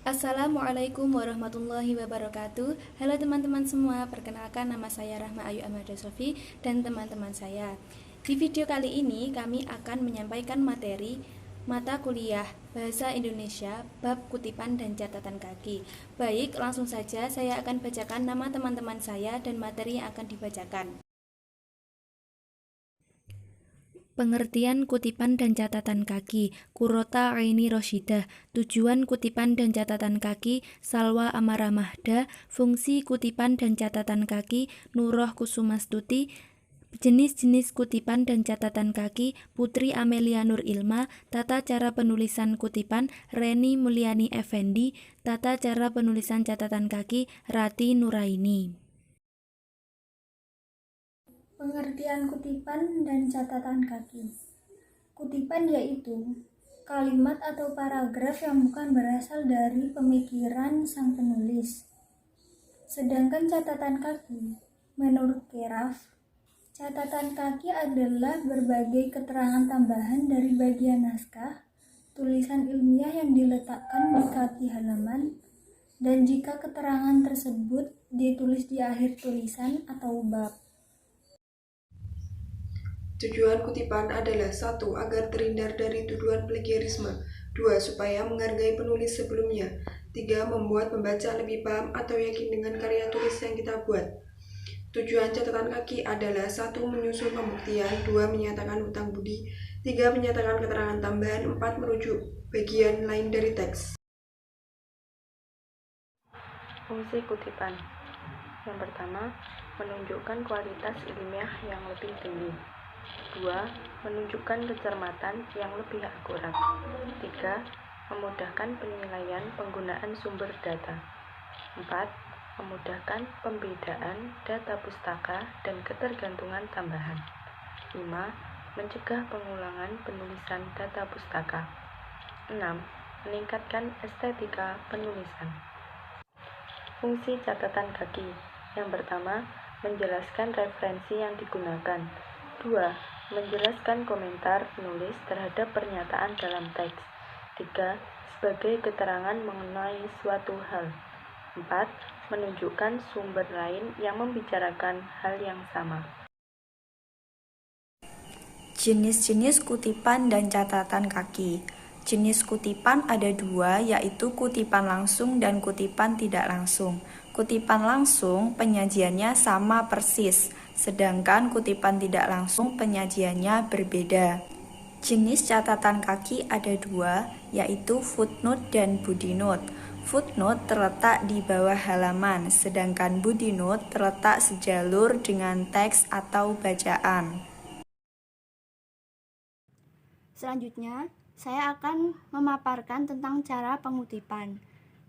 Assalamualaikum warahmatullahi wabarakatuh. Halo teman-teman semua, perkenalkan nama saya Rahma Ayu Ahmada Sofi dan teman-teman saya. Di video kali ini kami akan menyampaikan materi mata kuliah Bahasa Indonesia bab kutipan dan catatan kaki. Baik, langsung saja saya akan bacakan nama teman-teman saya dan materi yang akan dibacakan. Pengertian kutipan dan catatan kaki, Qurrata Aini Rosyidah. Tujuan kutipan dan catatan kaki, Salwa Amara Mahda. Fungsi kutipan dan catatan kaki, Nuroh Kusumastuti. Jenis-jenis kutipan dan catatan kaki, Putri Amelia Nur Ilma. Tata cara penulisan kutipan, Reni Mulyani Effendi. Tata cara penulisan catatan kaki, Rati Nuraini. Pengertian kutipan dan catatan kaki. Kutipan yaitu kalimat atau paragraf yang bukan berasal dari pemikiran sang penulis. Sedangkan catatan kaki, menurut Keraf, catatan kaki adalah berbagai keterangan tambahan dari bagian naskah, tulisan ilmiah yang diletakkan di kaki halaman, dan jika keterangan tersebut ditulis di akhir tulisan atau bab. Tujuan kutipan adalah 1. Agar terhindar dari tuduhan plagiarisme. 2. Supaya menghargai penulis sebelumnya. 3. Membuat pembaca lebih paham atau yakin dengan karya tulis yang kita buat. Tujuan catatan kaki adalah 1. Menyusun pembuktian. 2. Menyatakan hutang budi. 3. Menyatakan keterangan tambahan. 4. Merujuk bagian lain dari teks. Fungsi kutipan. Yang pertama, menunjukkan kualitas ilmiah yang lebih tinggi. 2. Menunjukkan kecermatan yang lebih akurat. 3. Memudahkan penilaian penggunaan sumber data. 4. Memudahkan pembedaan data pustaka dan ketergantungan tambahan. 5. Mencegah pengulangan penulisan data pustaka. 6. Meningkatkan estetika penulisan. Fungsi catatan kaki. Yang pertama, menjelaskan referensi yang digunakan. 2. Menjelaskan komentar penulis terhadap pernyataan dalam teks. 3. Sebagai keterangan mengenai suatu hal. 4. Menunjukkan sumber lain yang membicarakan hal yang sama. Jenis-jenis kutipan dan catatan kaki. Jenis kutipan ada dua, yaitu kutipan langsung dan kutipan tidak langsung. Kutipan langsung penyajiannya sama persis, sedangkan kutipan tidak langsung penyajiannya berbeda. Jenis catatan kaki ada dua, yaitu footnote dan body note. Footnote terletak di bawah halaman, sedangkan body note terletak sejalur dengan teks atau bacaan. Selanjutnya, saya akan memaparkan tentang cara pengutipan.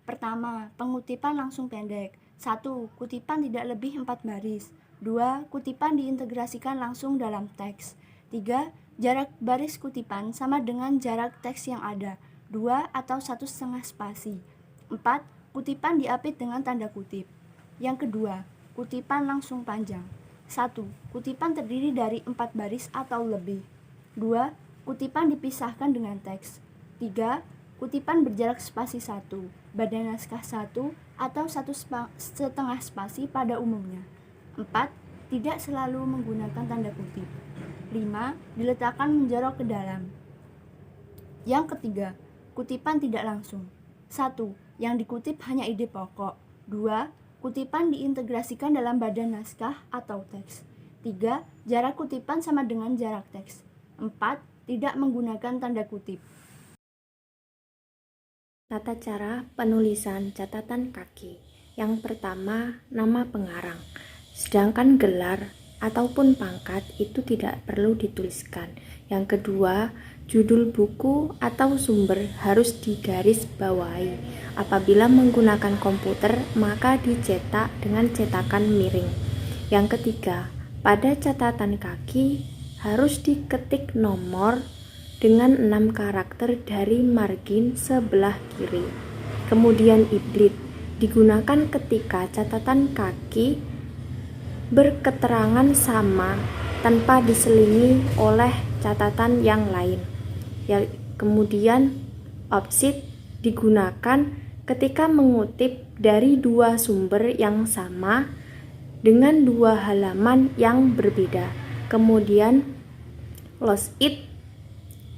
Pertama, pengutipan langsung pendek. 1. Kutipan tidak lebih 4 baris. 2. Kutipan diintegrasikan langsung dalam teks. 3. Jarak baris kutipan sama dengan jarak teks yang ada, 2 atau 1,5 spasi. 4. Kutipan diapit dengan tanda kutip. Yang kedua, kutipan langsung panjang. 1. Kutipan terdiri dari 4 baris atau lebih. 2. Kutipan dipisahkan dengan teks. 3. Kutipan berjarak spasi 1, badan naskah 1, atau 1,5 spasi pada umumnya. 4. Tidak selalu menggunakan tanda kutip. 5. Diletakkan menjorok ke dalam. Yang ketiga, kutipan tidak langsung. 1. Yang dikutip hanya ide pokok. 2. Kutipan diintegrasikan dalam badan naskah atau teks. 3. Jarak kutipan sama dengan jarak teks. 4. Tidak menggunakan tanda kutip. Tata cara penulisan catatan kaki. Yang pertama, nama pengarang. Sedangkan gelar ataupun pangkat itu tidak perlu dituliskan. Yang kedua, judul buku atau sumber harus digaris bawahi. Apabila menggunakan komputer, maka dicetak dengan cetakan miring. Yang ketiga, pada catatan kaki harus diketik nomor dengan 6 karakter dari margin sebelah kiri. Kemudian iblit digunakan ketika catatan kaki berketerangan sama tanpa diselingi oleh catatan yang lain. Ya, kemudian offset digunakan ketika mengutip dari dua sumber yang sama dengan dua halaman yang berbeda. Kemudian lost it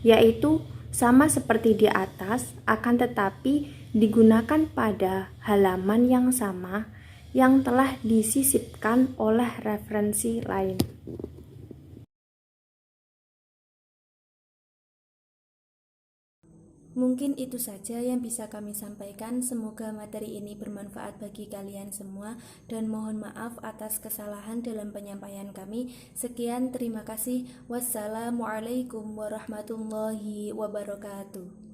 yaitu sama seperti di atas, akan tetapi digunakan pada halaman yang sama yang telah disisipkan oleh referensi lain. Mungkin itu saja yang bisa kami sampaikan. Semoga materi ini bermanfaat bagi kalian semua dan mohon maaf atas kesalahan dalam penyampaian kami. Sekian, terima kasih. Wassalamualaikum warahmatullahi wabarakatuh.